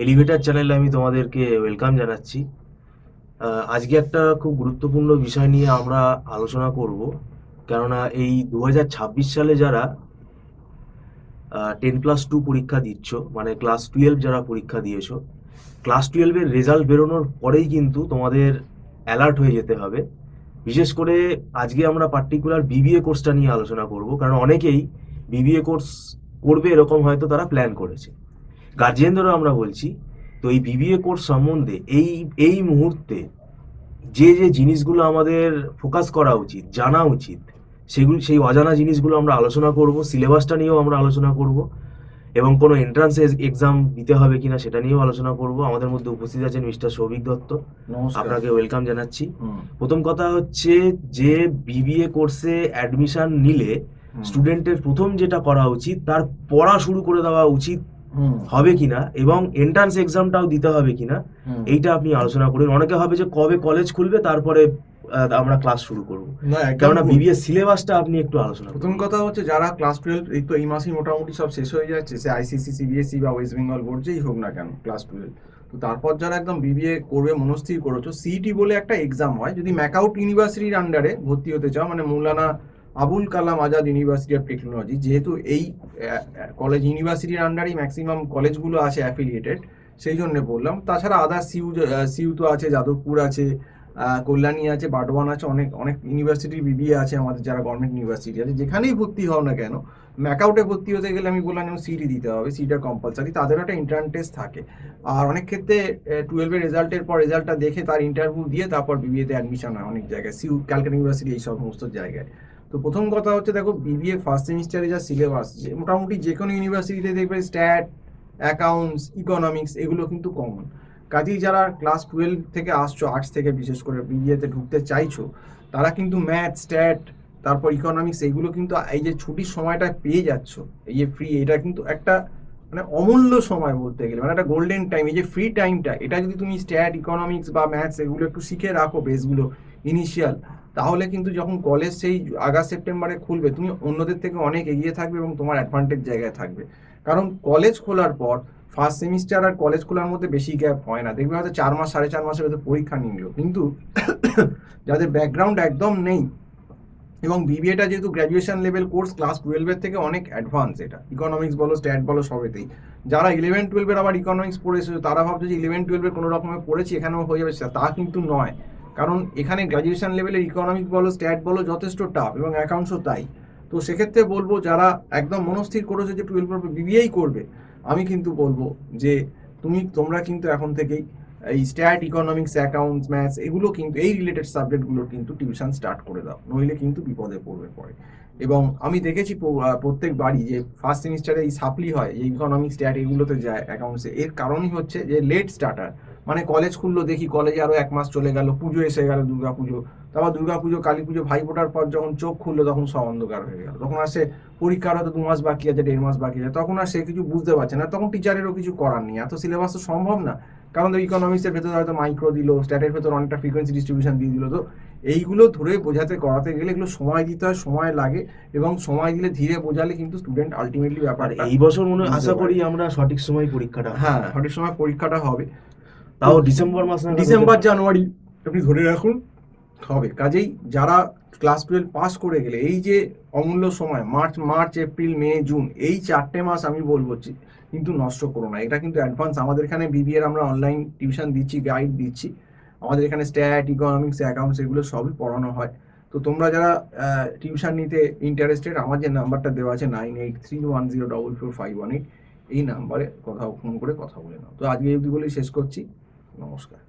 Elevator চ্যানেলে আমি তোমাদেরকে ওয়েলকাম জানাচ্ছি। আজকে একটা খুব গুরুত্বপূর্ণ বিষয় নিয়ে আমরা আলোচনা করব। কেননা এই 2026 সালে যারা 10+2 পরীক্ষা দিচ্ছ, মানে ক্লাস 12 যারা পরীক্ষা দিয়েছো, ক্লাস 12-এর রেজাল্ট বেরোনোর পরেই কিন্তু তোমাদের অ্যালার্ট হয়ে যেতে হবে। বিশেষ করে আজকে আমরা পার্টিকুলার বিবিএ কোর্সটা নিয়ে আলোচনা করব, কারণ অনেকেই বিবিএ কোর্স করবে এরকম হয়তো তারা প্ল্যান করেছে। গার্জিয়ানদেরও আমরা বলছি, তো এই বিবিএ কোর্স সম্বন্ধে এই এই মুহূর্তে যে যে জিনিসগুলো আমাদের ফোকাস করা উচিত, জানা উচিত, সেই অজানা জিনিসগুলো আমরা আলোচনা করব। সিলেবাসটা নিয়েও আমরা আলোচনা করব এবং কোনো এন্ট্রান্স এক্সাম দিতে হবে কিনা সেটা নিয়েও আলোচনা করব। আমাদের মধ্যে উপস্থিত আছেন মিস্টার সৌভিক দত্ত, আপনাকে ওয়েলকাম জানাচ্ছি। প্রথম কথা হচ্ছে যে বিবিএ কোর্সে অ্যাডমিশন নিলে স্টুডেন্টের প্রথম যেটা করা উচিত, তার পড়া শুরু করে দেওয়া উচিত হবে কিনা এবং এন্ট্রান্স এক্সামটাও দিতে হবে কিনা, এইটা আপনি আলোচনা করুন। অনেকে ভাবে যে কবে কলেজ খুলবে তারপরে আমরা ক্লাস শুরু করব, কেননা বিবিএ সিলেবাসটা আপনি একটু আলোচনা করুন। প্রথম কথা হচ্ছে যারা ক্লাস 12 এই তো এই মাসেই মোটামুটি সব শেষ হয়ে যাচ্ছে, সে আইসিসি, সিবিএসই বা ওয়েস্ট বেঙ্গল বোর্ড যেই হোক না কেন, ক্লাস 12 তো তারপর যারা একদম বিবিএ করবে মনস্থির করেছো, সিইটি বলে একটা এক্সাম হয়। যদি ম্যাকআউট ইউনিভার্সিটির আন্ডারে ভর্তি হতে চাও, মানে Maulana Abul Kalam Azad university of technology, যেহেতু এই কলেজ ইউনিভার্সিটির আন্ডারেই ম্যাক্সিমাম কলেজগুলো আছে অ্যাফিলিয়েটেড, সেই জন্য বললাম। তাছাড়া আদার সিউ তো আছে, যাদবপুর আছে, কল্যাণী আছে, বাটওয়ান আছে, অনেক অনেক ইউনিভার্সিটির বিবিএ আছে আমাদের, যারা গভর্নমেন্ট ইউনিভার্সিটি আছে। যেখানেই ভর্তি হও না কেন, ম্যাকআউটে ভর্তি হতে গেলে আমি বললাম যেমন সিটি দিতে হবে, সিটা কম্পালসারি। তাদেরও একটা ইন্টার্ন টেস্ট থাকে, আর অনেক ক্ষেত্রে 12-এর রেজাল্টের পর রেজাল্টটা দেখে তার ইন্টারভিউ দিয়ে তারপর বিবিএতে অ্যাডমিশন হয় অনেক জায়গায়, ক্যালকাটা ইউনিভার্সিটি, এই সমস্ত জায়গায়। তো প্রথম কথা হচ্ছে, দেখো বিবিএ ফার্স্ট সেমিস্টারে যা সিলেবাস, মোটামুটি যে কোনো ইউনিভার্সিটিতে দেখবে স্ট্যাট, অ্যাকাউন্টস, ইকোনমিক্স এগুলো কিন্তু কমন। কাজেই যারা ক্লাস 12 থেকে আসছো, আর্টস থেকে বিশেষ করে বিবিএতে ঢুকতে চাইছো, তারা কিন্তু ম্যাথ, স্ট্যাট, তারপর ইকোনমিক্স এগুলো কিন্তু এই যে ছুটির সময়টা পেয়ে যাচ্ছ, এই যে ফ্রি, এটা কিন্তু একটা মানে অমূল্য সময় বলতে গেলে, মানে একটা গোল্ডেন টাইম। এই যে ফ্রি টাইমটা, এটা যদি তুমি স্ট্যাট, ইকোনমিক্স বা ম্যাথস এগুলো একটু শিখে রাখো, বেসগুলো ইনিশিয়াল, তাহলে কিন্তু যখন কলেজ সেই আগস্ট সেপ্টেম্বরে খুলবে, তুমি অন্যদের থেকে অনেক এগিয়ে থাকবে এবং তোমার অ্যাডভান্টেজ জায়গায় থাকবে। কারণ কলেজ খোলার পর ফার্স্ট সেমিস্টার আর কলেজ খোলার মধ্যে বেশি গ্যাপ হয় না, দেখবে হয়তো 4 মাস 4.5 মাসের ভেতর পরীক্ষা নিয়ে নিল। কিন্তু যাদের ব্যাকগ্রাউন্ড একদম নেই, এবং বিবিএটা যেহেতু গ্র্যাজুয়েশন লেভেল কোর্স, ক্লাস 12-এর থেকে অনেক অ্যাডভান্স, এটা ইকোনমিক্স বলো, স্ট্যাট বলো, সবেতেই। যারা 11-12-এর আবার ইকোনমিক্স পড়েছে, তারা ভাবছে যে 11-12-এর কোনো রকমে পড়েছি এখানেও হয়ে যাবে, তা কিন্তু নয়। কারণ এখানে গ্র্যাজুয়েশন লেভেলের ইকোনমিক্স বলো, স্ট্যাট বলো, যথেষ্ট টাফ, এবং অ্যাকাউন্টসও তাই। তো সেক্ষেত্রে বলবো, যারা একদম মনস্থির করেছে যে 12 পড়বে, বিবিএই করবে, আমি কিন্তু বলবো যে তোমরা কিন্তু এখন থেকেই এই স্ট্যাট, ইকোনমিক্স, অ্যাকাউন্টস, ম্যাথস এগুলো কিন্তু, এই রিলেটেড সাবজেক্টগুলো কিন্তু টিউশন স্টার্ট করে দাও, নইলে কিন্তু বিপদে পড়বে পরে। এবং আমি দেখেছি প্রত্যেক বাড়ি যে ফার্স্ট সেমিস্টারে এই সাপ্লি হয়, এই ইকোনমিক্স, স্ট্যাট এগুলোতে যায় অ্যাকাউন্টসে, এর কারণই হচ্ছে যে লেট স্টার্টার। মানে কলেজ খুললো, দেখি কলেজে আরও 1 মাস চলে গেল, পুজো এসে গেল, দুর্গা পুজো, তারপর দুর্গা পুজো, কালী পুজো, ভাই ফোটার পর যখন চোখ খুললো, তখন সব অন্ধকার হয়ে গেল। তখন আর সে পরীক্ষার হয়তো 2 মাস বাকি আছে, 1.5 মাস বাকি আছে, তখন আর সে কিছু বুঝতে পারছে না। তখন টিচারেরও কিছু করার নেই, এত সিলেবাস তো সম্ভব না। কারণ ইকোনমিক্সের ভেতরে হয়তো মাইক্রো দিল, স্ট্যাটের ভেতরে অনেকটা ফ্রিকোয়েন্সি ডিস্ট্রিবিউশন দিয়ে দিল। তো এইগুলো ধরে বোঝাতে করাতে গেলে এগুলো সময় দিতে হয়, সময় লাগে, এবং সময় দিলে ধীরে বোঝালে কিন্তু স্টুডেন্ট আলটিমেটলি ব্যাপারটা এই বছর মনে আশা করি আমরা সঠিক সময় পরীক্ষাটা, হ্যাঁ সঠিক সময় পরীক্ষাটা হবে, তাও ডিসেম্বর মাস, ডিসেম্বর জানুয়ারি আপনি ধরে রাখুন হবে। কাজেই যারা ক্লাস 12 পাস করে গেলে, এই যে অমূল্য সময় মার্চ এপ্রিল মে জুন, এই 4টে মাস আমি বলবো কিন্তু নষ্ট করো না। এটা কিন্তু অ্যাডভান্স, আমাদের এখানে বিবিএর আমরা অনলাইন টিউশন দিচ্ছি, গাইড দিচ্ছি, আমাদের এখানে স্ট্যাট, ইকোনমিক্স, অ্যাকাউন্টস এগুলো সবই পড়ানো হয়। তো তোমরা যারা টিউশন নিতে ইন্টারেস্টেড, আমার যে নাম্বারটা দেওয়া আছে 9831044518, এই নাম্বারে ফোন করে কথা বলে নাও। তো আজকে এই অবধি বলেই শেষ করছি, নমস্কার।